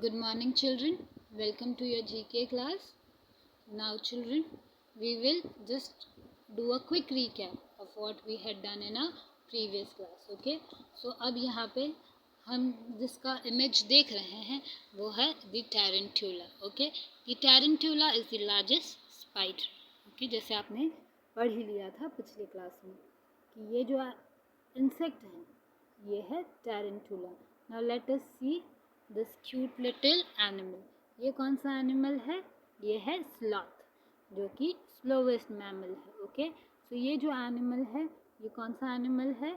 Good morning, children. Welcome to your GK class. Now, children, we will just do a quick recap of what we had done in our previous class. Okay? So, अब यहाँ पे हम जिसका image देख रहे हैं वो है the tarantula. Okay? The tarantula is the largest spider. Okay? जैसे आपने पढ़ ही लिया था पिछले क्लास में कि ये जो इंसेक्ट है ये है tarantula. Now let us see this cute little animal. ये कौन सा एनिमल है? ये है स्लॉथ, जो कि स्लोवेस्ट मैमल है. ओके, सो ये जो एनिमल है ये कौन सा एनिमल है?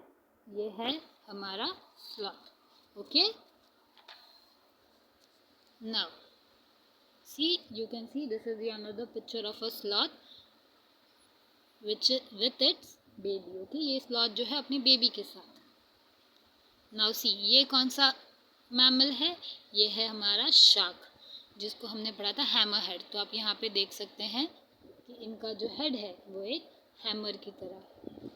ये है हमारा sloth. Okay, now see you can see this is another picture of a sloth which with its baby. Okay, ये स्लॉथ जो है अपनी बेबी के साथ. नाउ सी ये कौन सा मैमल है? ये है हमारा शार्क, जिसको हमने पढ़ा था हैमर हेड. तो आप यहाँ पे देख सकते हैं कि इनका जो हेड है वो एक हैमर की तरह है.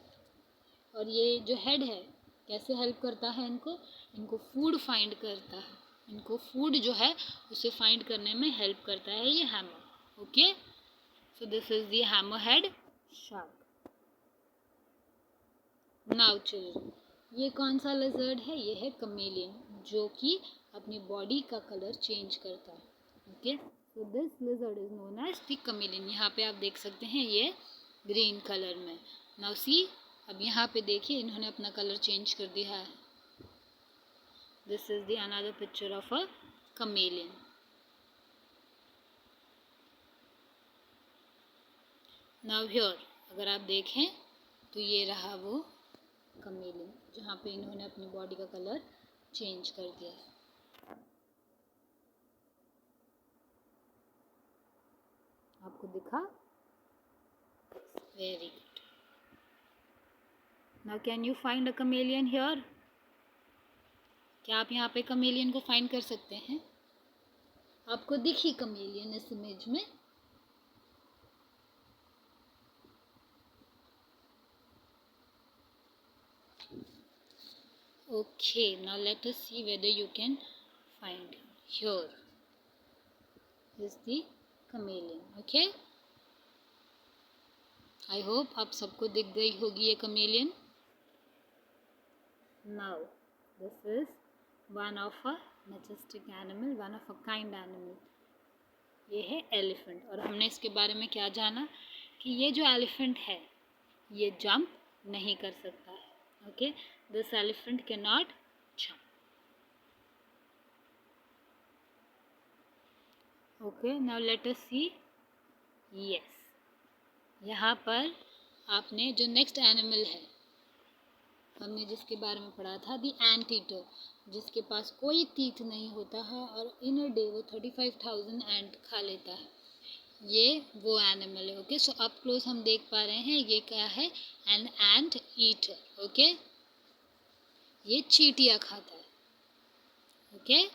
और ये जो हेड है कैसे हेल्प करता है इनको फूड फाइंड करता है. इनको फूड जो है उसे फाइंड करने में हेल्प करता है ये hammer. Okay, so this is the hammer head shark. Now children, ये कौन सा लिजर्ड है? ये है कमेलियन, जो कि अपनी बॉडी का कलर चेंज करता है. Okay, so this lizard is known as the chameleon. यहाँ पे आप देख सकते हैं ये ग्रीन कलर में. नाउ सी, अब यहाँ पे देखिए इन्होंने अपना कलर चेंज कर दिया है. This is the another picture of a chameleon. Now here अगर आप देखें तो ये रहा वो कमेलियन, जहाँ पे इन्होंने अपनी बॉडी का कलर चेंज कर दिया है. आपको दिखा? Very good. Now can you find a chameleon here? क्या आप यहाँ पे कमेलियन को फाइंड कर सकते हैं? आपको दिखी कमेलियन इस इमेज में? Okay, now let us see whether you can find him. Here is the chameleon. Okay, I hope आप सबको दिख गई होगी ये chameleon. Now this is one of a majestic animal, one of a kind animal. ये है elephant. और हमने इसके बारे में क्या जाना कि ये जो elephant है ये jump नहीं कर सकता है. Okay, this elephant cannot jump. Okay, now let us see. Yes, यहाँ पर आपने जो नेक्स्ट एनिमल है हमने जिसके बारे में पढ़ा था दी एंट ईटर, जिसके पास कोई टीथ नहीं होता है और इन अ डे वो 35,000 एंट खा लेता है. ये वो एनिमल है. ओके, सो अप क्लोज हम देख पा रहे हैं ये क्या है? An ant eater. ओके, ये चींटियाँ खाता है. ओके,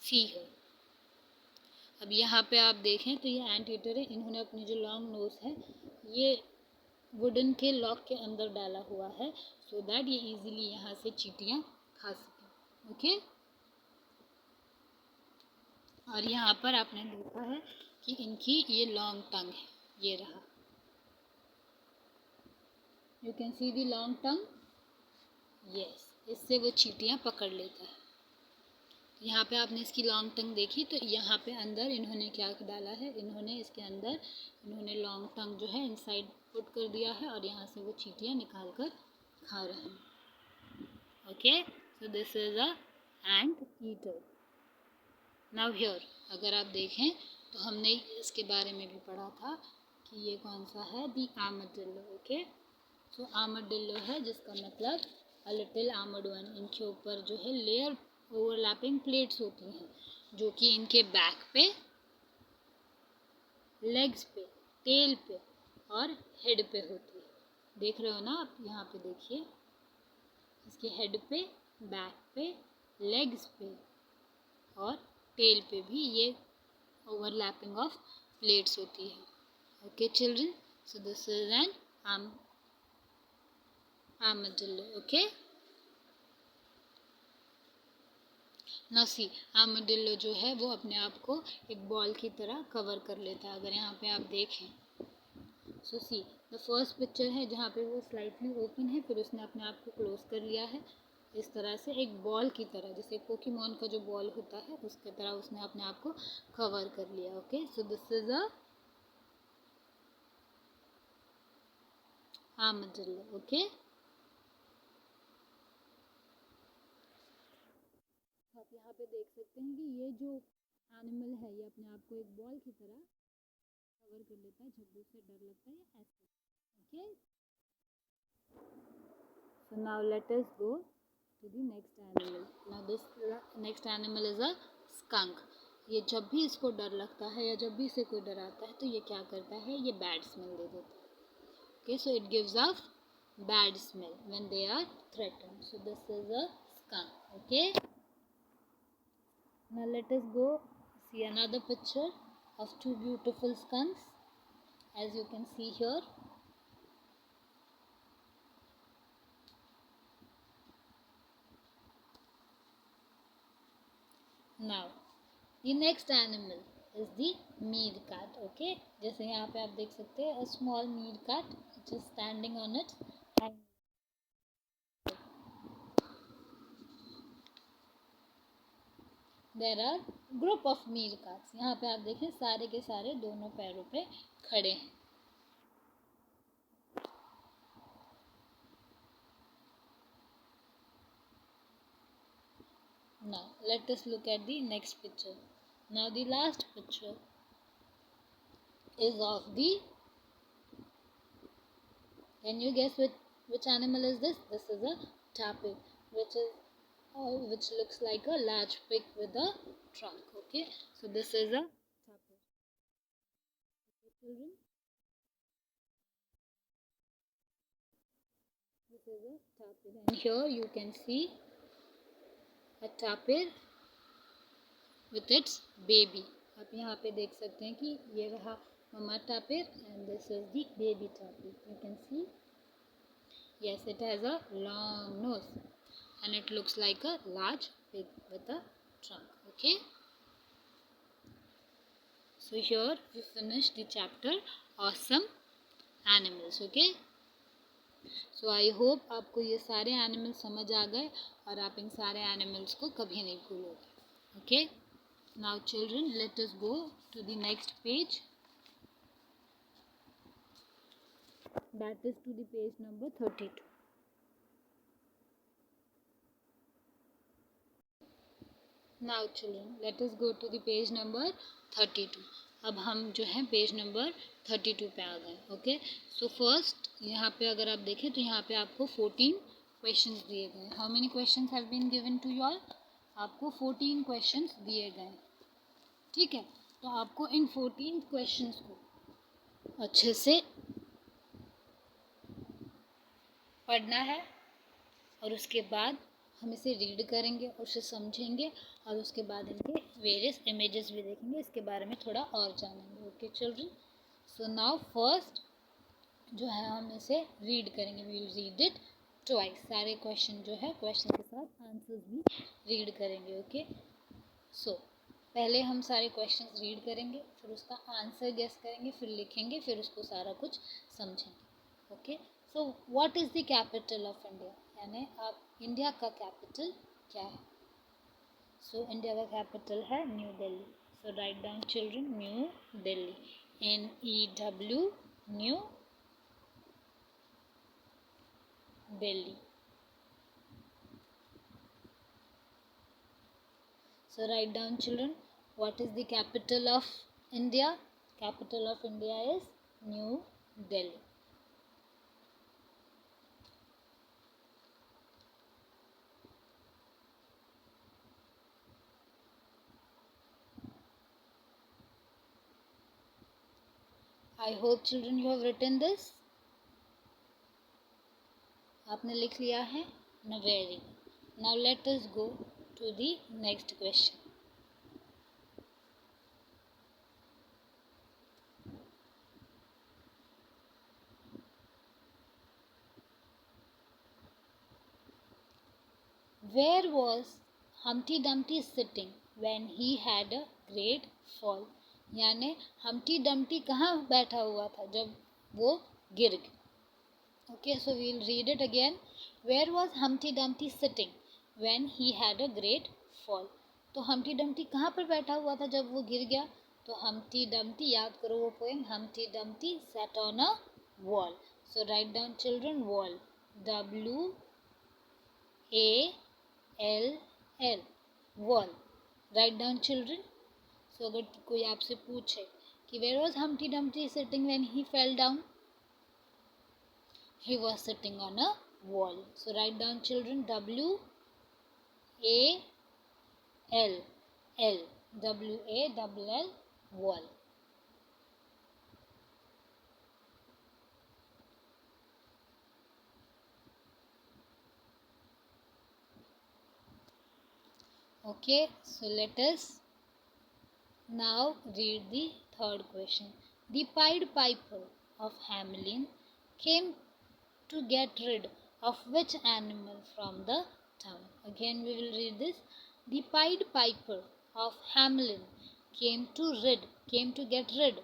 सी है. अब यहाँ पे आप देखें तो ये एंट ईटर है. इन्होंने अपनी जो लॉन्ग नोज है ये वुडन के लॉक के अंदर डाला हुआ है सो दैट ये इजीली यहाँ से चींटियाँ खा सकें. ओके, और यहाँ पर आपने देखा है कि इनकी ये लॉन्ग टंग है. ये रहा, you can see the long tongue. Yes, इससे वो चींटियाँ पकड़ लेता है. यहाँ पे आपने इसकी लॉन्ग टंग देखी तो यहाँ पे अंदर इन्होंने क्या डाला है? इन्होंने इसके अंदर इन्होंने लॉन्ग टंग जो है इनसाइड पुट कर दिया है और यहाँ से वो चींटियाँ निकाल कर खा रहे हैं. Okay, so this is a ant eater. Now here अगर आप देखें तो हमने इसके बारे में भी पढ़ा था कि ये कौन सा है? दी आर्मडिल्लो. ओके, सो आर्मडिल्लो है जिसका मतलब अ लिटिल आर्मर्ड वन. इनके ऊपर जो है लेयर ओवरलैपिंग प्लेट्स होती हैं जो कि इनके बैक पे, लेग्स पे, टेल पे और हेड पे होती है. देख रहे हो ना आप? यहाँ पे देखिए इसके हेड पे, बैक पे, लेग्स पे और टेल पे भी ये ओवरलैपिंग ऑफ प्लेट्स होती है. Okay children, so this is an armadillo. Okay, ना सी आर्madillo जो है वो अपने आप को एक बॉल की तरह कवर कर लेता है। अगर यहाँ पे आप देखें, सो सी द फर्स्ट पिक्चर है जहाँ पे वो स्लाइटली ओपन है, फिर उसने अपने आप को क्लोज कर लिया है इस तरह से, एक बॉल की तरह, जैसे पोकेमॉन का जो बॉल होता है उसकी तरह उसने अपने आप को कवर कर लिया। Okay, so this is a armadillo. Okay, आप यहाँ पे देख सकते हैं कि ये जो एनिमल है ये अपने आप को एक बॉल की तरह कवर कर लेता है जब भी उसे डर लगता है या ऐसे। Okay, so now let us go to the next animal. Now this next animal is a skunk. ये जब भी इसको डर लगता है या जब भी इसे कोई डराता है तो ये क्या करता है, ये बैड स्मेल दे देता है। Okay, so it gives off bad smell when they are threatened. So this is a skunk. Okay, now let us go see another picture of two beautiful skunks, as you can see here. Now the next animal is the meerkat. Okay, जैसे यहाँ पे आप देख सकते हैं, a small meerkat which is standing on its hind. There are group of meerkats. यहाँ पे आप देखें सारे के सारे दोनों पैरों पे खड़े हैं। Now let us look at the next picture. Now the last picture is of the, can you guess which animal is this? This is a tapir, which looks like a large pig with a trunk. Okay, so this is a tapir. Okay, children, this is a tapir, and here you can see a tapir with its baby. आप यहाँ पे देख सकते हैं कि ये रहा mama tapir and this is the baby tapir. You can see, yes, it has a long nose and it looks like a large pig with a trunk. Okay, so here we finished the chapter awesome animals. Okay, so I hope आपको ये सारे animals समझ आ गए और आप इन सारे animals को कभी नहीं भूलोगे। Okay, now children, let us go to the next page, that is to the page number 32. Now children, let us go to the page number 32. अब हम जो है पेज नंबर 32 पे आ गए। ओके, सो फर्स्ट यहाँ पे अगर आप देखें तो यहाँ पे आपको 14 क्वेश्चंस दिए गए। How many questions have been given to you all? आपको 14 क्वेश्चंस दिए गए। ठीक है, तो आपको इन 14 क्वेश्चंस को अच्छे से पढ़ना है और उसके बाद हम इसे रीड करेंगे और उसे समझेंगे और उसके बाद इनके वेरियस इमेजेस भी देखेंगे, इसके बारे में थोड़ा और जानेंगे। Okay children, so now first जो है हम इसे रीड करेंगे, we will read it twice. सारे क्वेश्चन जो है क्वेश्चन के साथ आंसर्स भी रीड करेंगे। ओके, सो पहले हम सारे क्वेश्चंस रीड करेंगे, फिर उसका आंसर गेस करेंगे, फिर लिखेंगे, फिर उसको सारा कुछ समझेंगे। Okay, so what is the capital of India, यानी आप इंडिया का कैपिटल क्या है? सो इंडिया का कैपिटल है New Delhi. So write down children, New Delhi, NEW, New Delhi. So write down children, what is the capital of India? Capital of India is New Delhi. I hope children you have written this. आपने लिख लिया है? No, very good. Now let us go to the next question. Where was Humpty Dumpty is sitting when he had a great fall. यानी Humpty Dumpty कहाँ बैठा हुआ था जब वो गिर गया. Okay, so we will read it again. Where was Humpty Dumpty sitting when he had a great fall? तो Humpty Dumpty कहाँ पर बैठा हुआ था जब वो गिर गया? तो Humpty Dumpty, याद करो वो poem, Humpty Dumpty sat on a wall. So write down children, wall. W A L L, wall. Write down children. So अगर कोई आपसे पूछे कि where was Humpty Dumpty sitting when he fell down? He was sitting on a wall. So write down children, W A L L, W A L L, wall. Okay, so let us now read the third question. The Pied Piper of Hamelin came to get rid of which animal from the town? Again we will read this. The Pied Piper of Hamelin came to get rid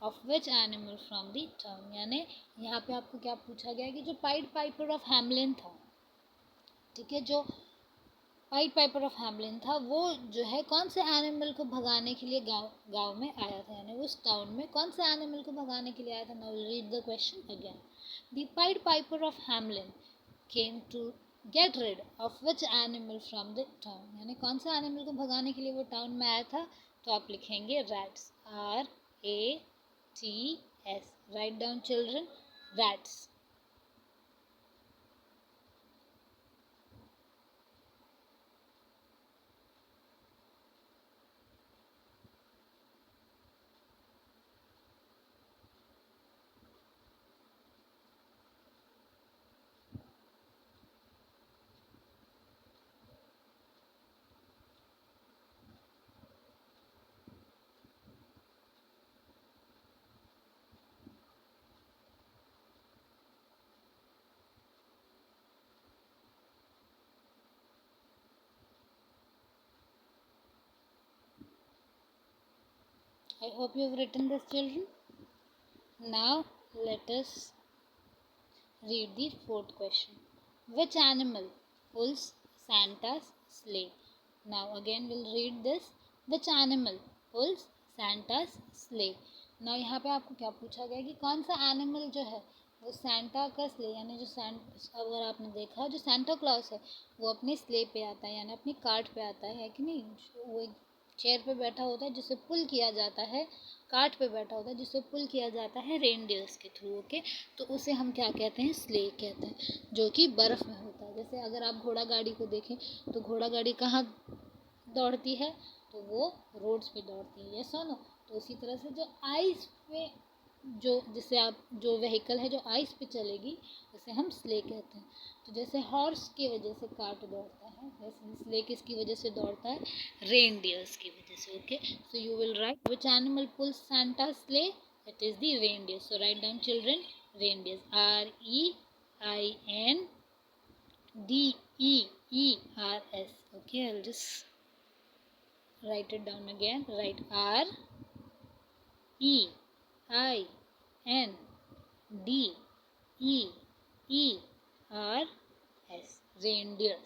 of which animal from the town? यानी यहाँ पे आपको क्या पूछा गया है कि जो Pied Piper of Hamelin था, ठीक है, जो पाइड पाइपर ऑफ हैमलिन था वो जो है कौन से एनिमल को भगाने के लिए गांव में आया था, यानी उस टाउन में कौन से एनिमल को भगाने के लिए आया था. Now read the question again. The pied piper of Hamelin came to get rid of which animal from the town, यानी कौन से एनिमल को भगाने के लिए वो टाउन में आया था. तो आप लिखेंगे rats, RATS. Right down children, rats. I hope you have written this, children. Now let us read the fourth question. Which animal pulls Santa's sleigh? Now again we'll read this. Which animal pulls Santa's sleigh? Now यहाँ पे आपको क्या पूछा गया कि कौन सा animal जो है वो सेंटा का स्ले, यानी जो अगर आपने देखा जो सेंटा क्लॉस है वो अपने स्ले पे आता है, यानी अपनी कार्ट पे आता है कि नहीं. वो एक चेयर पे बैठा होता है जिसे पुल किया जाता है, कार्ट पे बैठा होता है जिसे पुल किया जाता है रेनडियर्स के थ्रू. ओके, तो उसे हम क्या कहते हैं, स्ले कहते हैं, जो कि बर्फ़ में होता है. जैसे अगर आप घोड़ा गाड़ी को देखें तो घोड़ा गाड़ी कहाँ दौड़ती है, तो वो रोड्स पे दौड़ती है, ये सुनो. तो उसी तरह से जो आइस पे जिसे आप जो व्हीकल है जो आइस पे चलेगी उसे हम स्ले कहते हैं. तो जैसे हॉर्स की वजह से कार्ट दौड़ता है, वैसे स्ले किसकी वजह से दौड़ता है, रेनडियर्स की वजह से. Okay, so you will write which animal pulls Santa sleigh, it is the reindeer. So write down children, reindeers, REINDEERS. okay, I'll just write it down again. Write REINDEERS, reindeers.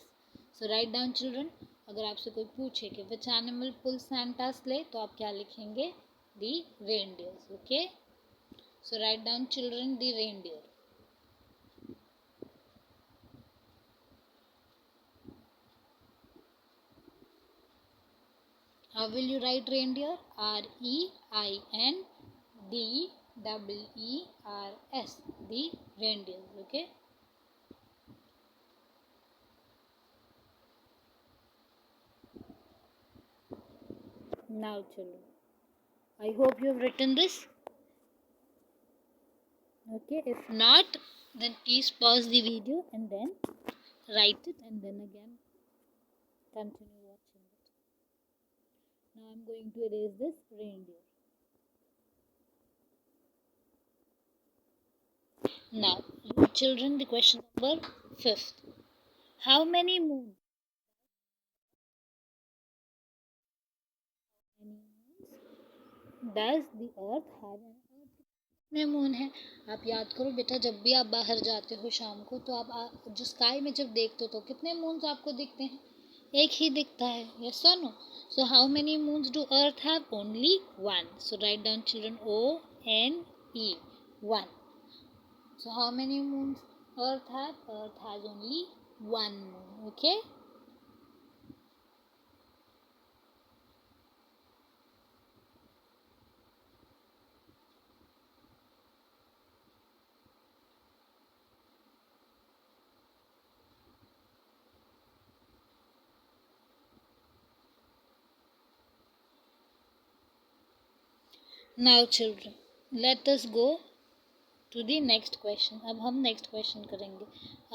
So write down children. अगर आपसे कोई पूछे कि which animal pulls Santa's sleigh, तो आप क्या लिखेंगे, the reindeers. Okay, so write down children, the reindeer. How will you write reindeer? REINDEERS, the reindeer. Okay. Now children, I hope you have written this. Okay, if not, then please pause the video and then write it and then again continue watching it. Now I'm going to erase this reindeer. Now, children, the question number 5th. How many moons does the earth have an earth? कितने moon है? आप याद करो बेटा, जब भी आप बाहर जाते हो शाम को तो आप जो स्काई में जब देखते हो तो कितने मून्स आपको दिखते हैं? एक ही दिखता है, यस और no? So how many moons do earth have? Only one. So write down children, ONE, one. So how many moons Earth has? Earth has only one moon. Okay. Now children, let us go to the next question. अब हम next question करेंगे.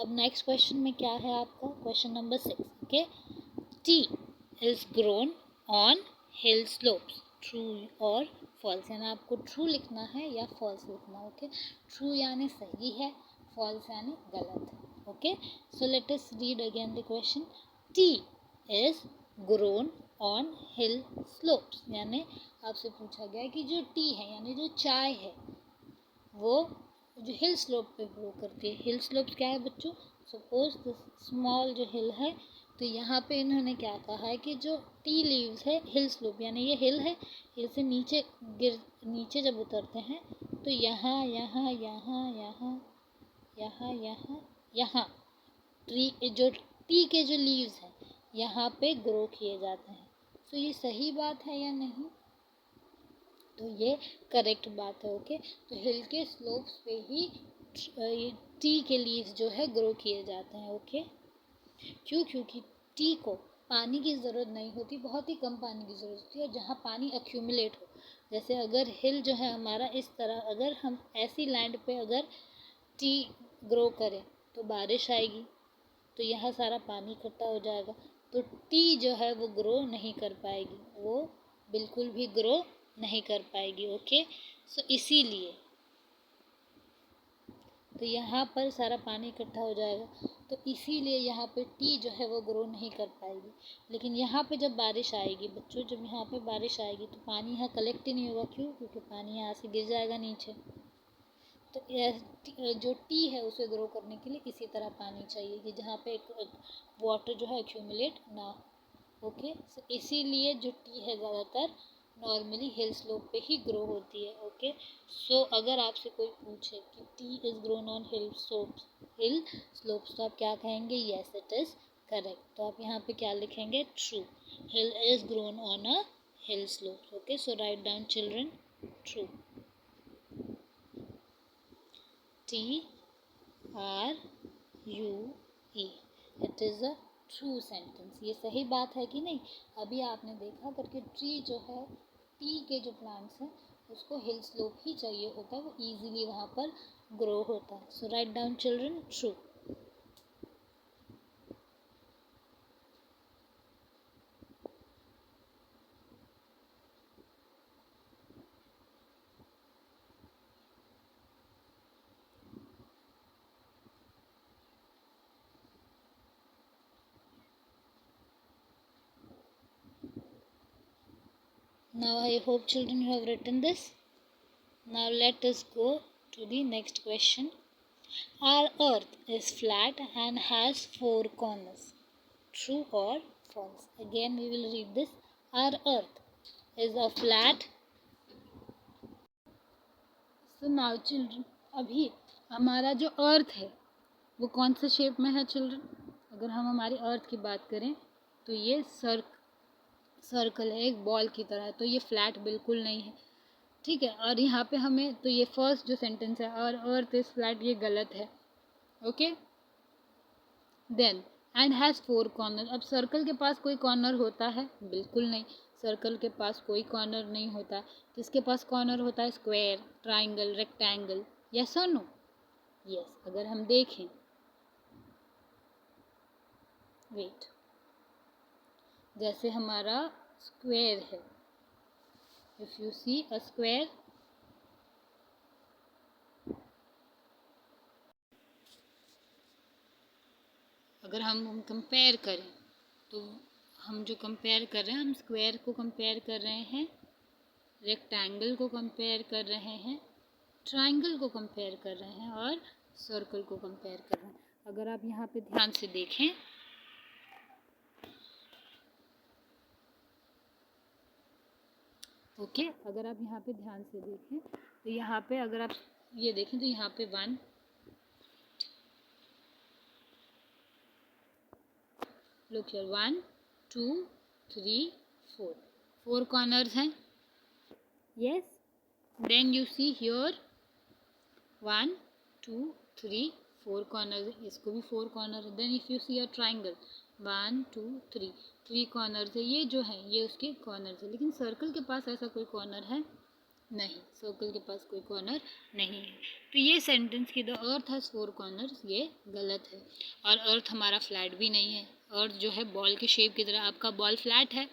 अब next question में क्या है आपका? Question number 6. Okay. Tea is grown on hill slopes. True or false? यानी आपको true लिखना है या false लिखना है. Okay. True यानी सही है, false यानी गलत है. Okay. So let us read again the question. Tea is grown on hill slopes. यानी आपसे पूछा गया है कि जो टी है यानी जो चाय है वो जो हिल स्लोप पे ग्रो करती है. हिल स्लोप्स क्या है बच्चों? सपोज द स्मॉल जो हिल है, तो यहाँ पे इन्होंने क्या कहा है कि जो टी लीव्स है हिल स्लोप यानी ये हिल है, हिल से नीचे जब उतरते हैं तो यहाँ यहाँ यहाँ यहाँ यहाँ यहाँ यहाँ ट्री जो टी के जो लीव्स हैं यहाँ पे ग्रो किए जाते हैं. तो ये सही बात है या नहीं? तो ये करेक्ट बात है. ओके. तो हिल के स्लोप्स पे ही टी के लीव्स जो है ग्रो किए जाते हैं. ओके. क्यों? क्योंकि टी को पानी की ज़रूरत नहीं होती, बहुत ही कम पानी की ज़रूरत होती है. और जहाँ पानी एक्यूमुलेट हो, जैसे अगर हिल जो है हमारा इस तरह, अगर हम ऐसी लैंड पे अगर टी ग्रो करें तो बारिश आएगी तो यहाँ सारा पानी इकट्ठा हो जाएगा, तो टी जो है वो ग्रो नहीं कर पाएगी, वो बिल्कुल भी ग्रो नहीं कर पाएगी. ओके. सो इसीलिए तो यहाँ पर सारा पानी इकट्ठा हो जाएगा, तो इसीलिए यहाँ पे टी जो है वो ग्रो नहीं कर पाएगी. लेकिन यहाँ पे जब बारिश आएगी बच्चों, जब यहाँ पे बारिश आएगी तो पानी यहाँ कलेक्ट ही नहीं होगा. क्यों? क्योंकि पानी यहाँ से गिर जाएगा नीचे. तो जो टी है उसे ग्रो करने के लिए इसी तरह पानी चाहिए कि जहाँ पे वाटर जो है एक्यूमुलेट ना हो. ओके. सो इसीलिए जो टी है ज़्यादातर नॉर्मली हिल स्लोप पे ही ग्रो होती है. ओके. सो अगर आपसे कोई पूछे कि T is grown on hill slopes तो आप क्या कहेंगे? Yes it is correct. तो आप यहाँ पे क्या लिखेंगे? True. Hill is grown on a hill slopes. Okay. So write down children, true. TRUE. It is a true sentence. ये सही बात है कि नहीं? अभी आपने देखा करके ट्री जो है, टी के जो प्लांट्स हैं उसको हिल स्लोप ही चाहिए होता है, वो इजीली वहाँ पर ग्रो होता है. So write down children, true. Now I hope children you have written this. Now let us go to the next question. Our earth is flat and has 4 corners. True or false? Again we will read this. Our earth is a flat. So now children, अभी हमारा जो अर्थ है वो कौन से shape में है children? अगर हम हमारी अर्थ की बात करें तो ये सर्कल है, एक बॉल की तरह है, तो ये फ्लैट बिल्कुल नहीं है. ठीक है. और यहाँ पे हमें तो ये फर्स्ट जो सेंटेंस है और अर्थ इज फ्लैट, ये गलत है. Okay. Then and has 4 corner. अब सर्कल के पास कोई कॉर्नर होता है? बिल्कुल नहीं. सर्कल के पास कोई कॉर्नर नहीं होता. किसके पास कॉर्नर होता है? Square, triangle, rectangle. यस और नो? यस. अगर हम देखें, वेट, जैसे हमारा स्क्वायर है, if you see a square, अगर हम कंपेयर करें तो हम जो कंपेयर कर रहे हैं, हम स्क्वायर को कंपेयर कर रहे हैं रेक्टेंगल को कंपेयर कर रहे हैं, ट्रायंगल को कंपेयर कर रहे हैं और सर्कल को कंपेयर कर रहे हैं। अगर आप यहाँ पे ध्यान से देखें, ओके, अगर आप यहाँ पे ध्यान से देखें तो यहाँ पे अगर आप ये देखें तो यहाँ पे 1 look here 1 2 3 4 corners हैं, yes, then you see here 1 2 3 4 corners, इसको भी 4 corner है। then if you see a triangle 1 2 3 corners है, ये जो है ये उसके corners है, लेकिन सर्कल के पास ऐसा कोई corner है नहीं, सर्कल के पास कोई कॉर्नर नहीं है। तो ये सेंटेंस की द अर्थ हैज़ 4 कॉर्नर्स ये गलत है। और अर्थ हमारा फ्लैट भी नहीं है। अर्थ जो है बॉल के शेप की तरह, आपका बॉल फ्लैट है,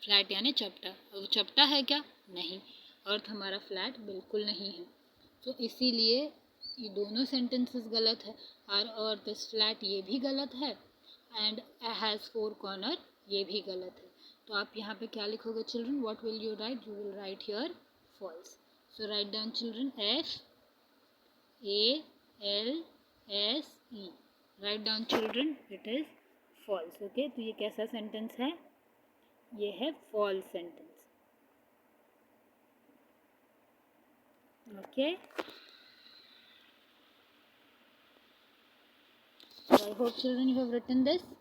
फ्लैट यानी चपटा, और चपटा है क्या? नहीं, अर्थ हमारा फ्लैट बिल्कुल नहीं है। तो इसीलिए ये दोनों सेंटेंसेस गलत है। और अर्थ इज फ्लैट ये भी गलत है, एंड हैज़ 4 कॉर्नर ये भी गलत है। तो आप यहाँ पे क्या लिखोगे children? What will you right? You will right here false. So write down children F A L S E. Write down children it is false. Okay, तो ये कैसा सेंटेंस है? ये है false sentence. Okay. So I hope children you have written this.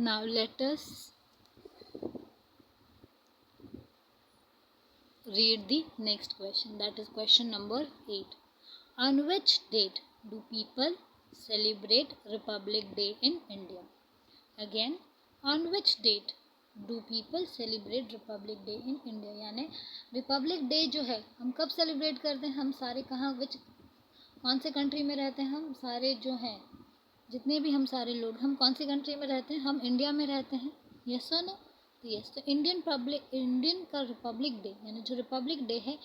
Now let us read the next question, that is question number 8. On which date do people celebrate Republic Day in India? Again, on which date do people celebrate Republic Day in India? यानी Republic day जो है हम कब celebrate करते हैं? हम सारे कहाँ, कौन से कंट्री में रहते हैं? हम सारे जो हैं, जितने भी हम सारे लोग, हम कौन सी कंट्री में रहते हैं? हम इंडिया में रहते हैं, यस और नो? तो यस, तो इंडियन का रिपब्लिक डे यानी जो रिपब्लिक डे है,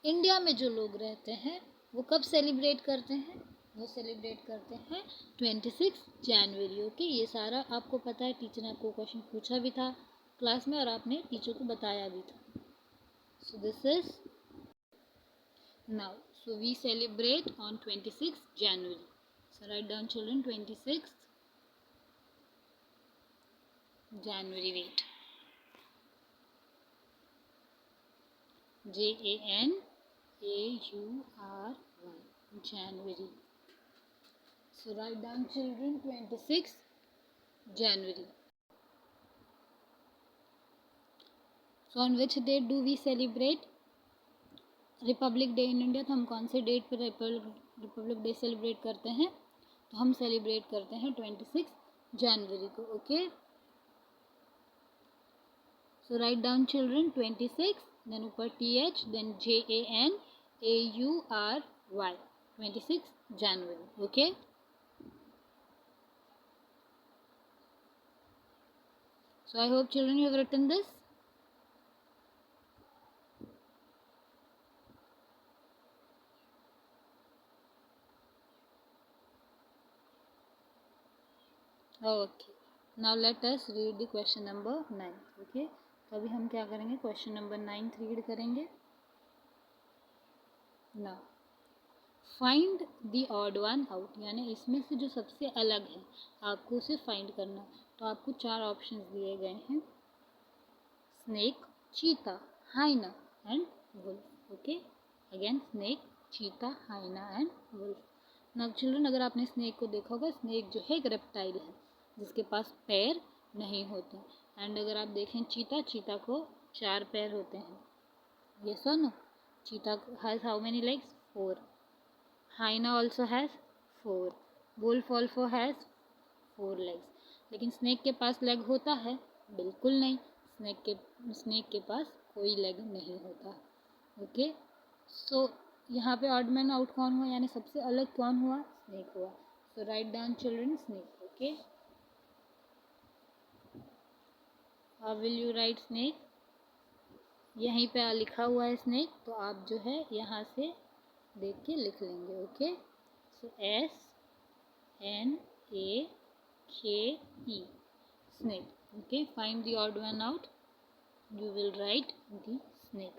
इंडिया में जो लोग रहते हैं वो कब सेलिब्रेट करते हैं? वो सेलिब्रेट करते हैं 26 जनवरी। ओके, ये सारा आपको पता है, टीचर ने आपको क्वेश्चन पूछा भी था क्लास में और आपने टीचर को बताया भी था। So this is now, so we celebrate on 26 January. So write down children 26th January. Wait. January. January. So write down children 26th January. So on which date do we celebrate Republic day in India? तो हम कौन से date पर Republic day celebrate करते हैं? तो हम celebrate करते हैं 26 जनवरी को। Okay, so write down children 26, then ऊपर TH, then JANAURY, 26 January. Okay, so I hope children you have written this. Okay, now let us read the question number 9. Okay, तो अभी हम क्या करेंगे? क्वेश्चन नंबर 9 रीड करेंगे. Now find the odd one out, यानी इसमें से जो सबसे अलग है आपको उसे फाइंड करना है. तो आपको 4 ऑप्शन दिए गए हैं: snake, cheetah, hyena and wolf. Okay, again snake, cheetah, hyena and wolf. Now children, अगर आपने स्नेक को देखा होगा, स्नेक जो है एक रेप्टाइल है जिसके पास पैर नहीं होते. एंड अगर आप देखें चीता को 4 पैर होते हैं. यस और no? Cheetah has how many legs? 4. Hyena also has 4. Wolf also has 4 legs. लेकिन स्नेक के पास लेग होता है? बिल्कुल नहीं, स्नेक के पास कोई लेग नहीं होता. ओके, सो यहाँ पे ऑड मैन आउट कौन हुआ, यानी सबसे अलग कौन हुआ? स्नेक हुआ. So write down children snake. Okay, how will you write snake? यहीं पे लिखा हुआ है स्नेक, तो आप जो है यहाँ से देख के लिख लेंगे. Okay, so SNAKE, snake. Okay, find the odd one out. You will write the snake.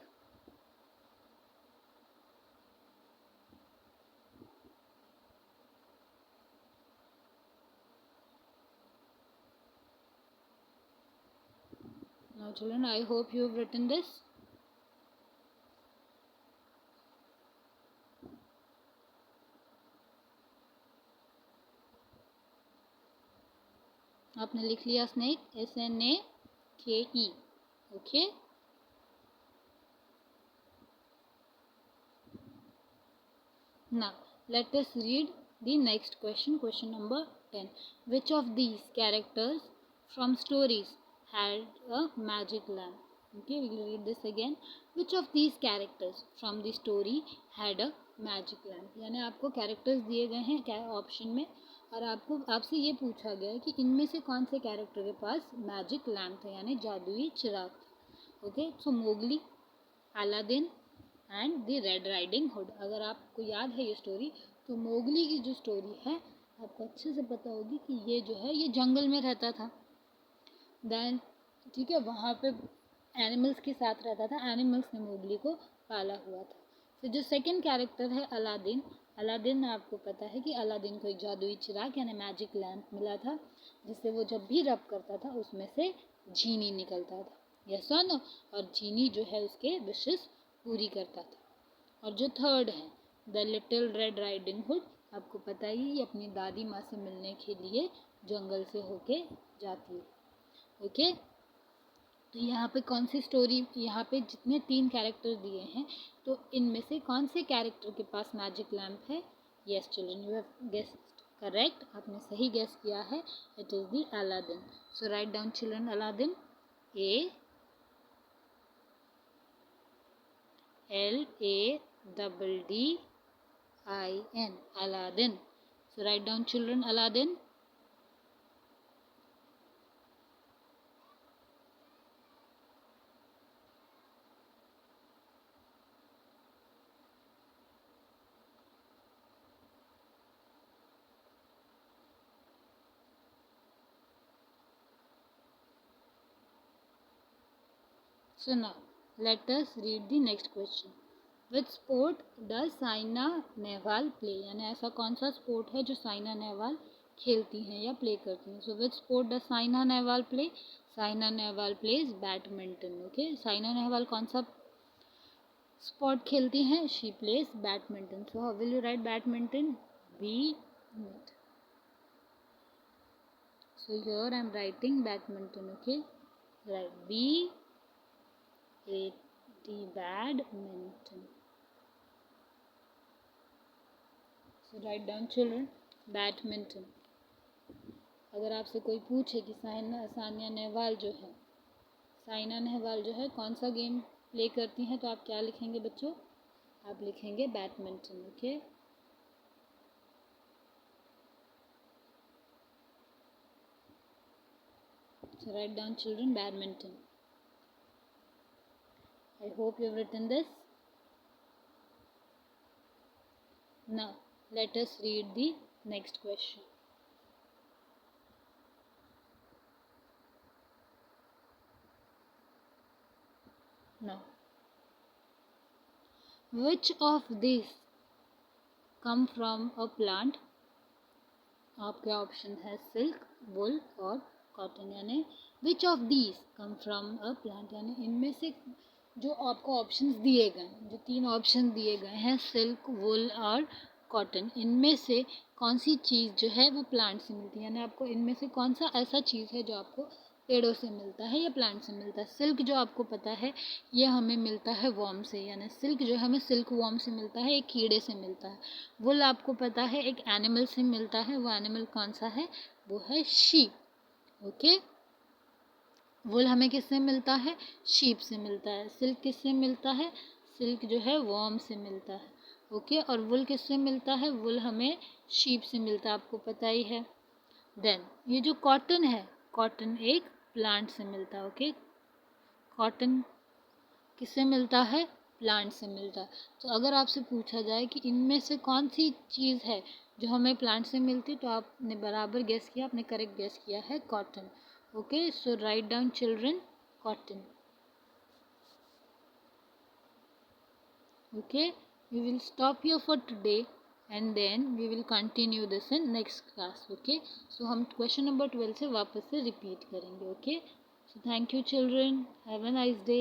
Now children, I hope you have written this. आपने लिख लिया snake, SNAKE. Okay, now let us read the next question. Question number 10. Which of these characters from stories had a magic lamp? Okay, we will read this again. Which of these characters from the story had a magic lamp? यानी आपको characters दिए गए हैं क्या option में, और आपसे ये पूछा गया है कि इनमें से कौन से कैरेक्टर के पास मैजिक लैम्प था, यानी जादुई चिराग था. Okay, so Mowgli, Aladdin and the red riding hood. अगर आपको याद है ये स्टोरी, तो मोगली की जो स्टोरी है आपको अच्छे से पता होगी कि ये जो है ये जंगल में रहता था. देन ठीक है, वहाँ पे एनिमल्स के साथ रहता था, एनिमल्स ने मोगली को पाला हुआ था. फिर जो सेकंड कैरेक्टर है अलादीन, अलादीन आपको पता है कि अलादीन को एक जादुई चिराग यानी मैजिक लैम्प मिला था, जिससे वो जब भी रब करता था उसमें से जीनी निकलता था. यस और नो, और जीनी जो है उसके विशेस पूरी करता था. और जो थर्ड है the little red riding hood, आपको पता ही ये अपनी दादी माँ से मिलने के लिए जंगल से होके जाती है. ओके, तो यहाँ पे कौन सी स्टोरी, यहाँ पे जितने 3 कैरेक्टर दिए हैं, तो इनमें से कौन से कैरेक्टर के पास मैजिक लैम्प है? Yes children, you have guessed correct, आपने सही गेस किया है. It is the Aladdin. So write down children Aladdin, ALADDIN, Aladdin. So write down children Aladdin. So now let us read the next question. Which sport does Saina Nehwal play? यानी ऐसा कौन सा sport है जो साइना नेहवाल खेलती हैं या प्ले करती हैं. So which sport does Saina Nehwal play? Saina Nehwal plays badminton. Okay, Saina Nehwal कौन सा स्पोर्ट खेलती हैं? She plays badminton. So how will you write badminton? B. So here I am writing badminton. Okay, right, B A D, badminton. So write down children badminton. अगर आपसे कोई पूछे कि सानिया नेहवाल जो है, साइना नेहवाल जो है कौन सा गेम प्ले करती हैं, तो आप क्या लिखेंगे बच्चों? आप लिखेंगे badminton. Okay, so write down children badminton. I hope you have written this. Now let us read the next question. Now, which of these come from a plant? आपके ऑप्शन है सिल्क, वुल और कॉटन. यानी which of these come from a plant, यानी इनमें से जो आपको options दिए गए, जो 3 ऑप्शन दिए गए हैं सिल्क, वुल और कॉटन, इनमें से कौन सी चीज़ जो है वो प्लांट से मिलती है. यानी आपको इनमें से कौन सा ऐसा चीज़ है जो आपको पेड़ों से मिलता है या प्लांट से मिलता है. सिल्क जो आपको पता है ये हमें मिलता है वॉर्म से, यानी सिल्क जो हमें सिल्क वॉर्म से मिलता है, एक कीड़े से मिलता है. वुल आपको पता है एक एनिमल से मिलता है, वो एनिमल कौन सा है? वो है शीप. ओके, वुल हमें किससे मिलता है? शीप से मिलता है. सिल्क किससे मिलता है? सिल्क जो है वॉर्म से मिलता है. ओके, और वुल किससे मिलता है? वुल हमें शीप से मिलता है, आपको पता ही है. देन ये जो कॉटन है, कॉटन एक प्लांट से मिलता है. ओके, कॉटन किससे मिलता है? प्लांट से मिलता है। तो अगर आपसे पूछा जाए कि इनमें से कौन सी चीज़ है जो हमें प्लांट से मिलती है, तो आपने बराबर गेस किया, आपने करेक्ट गेस किया है cotton. Okay, so write down children cotton. Okay, we will stop here for today and then we will continue this in next class. Okay, so हम question number 12 से वापस से repeat करेंगे. Okay, so thank you children, have a nice day.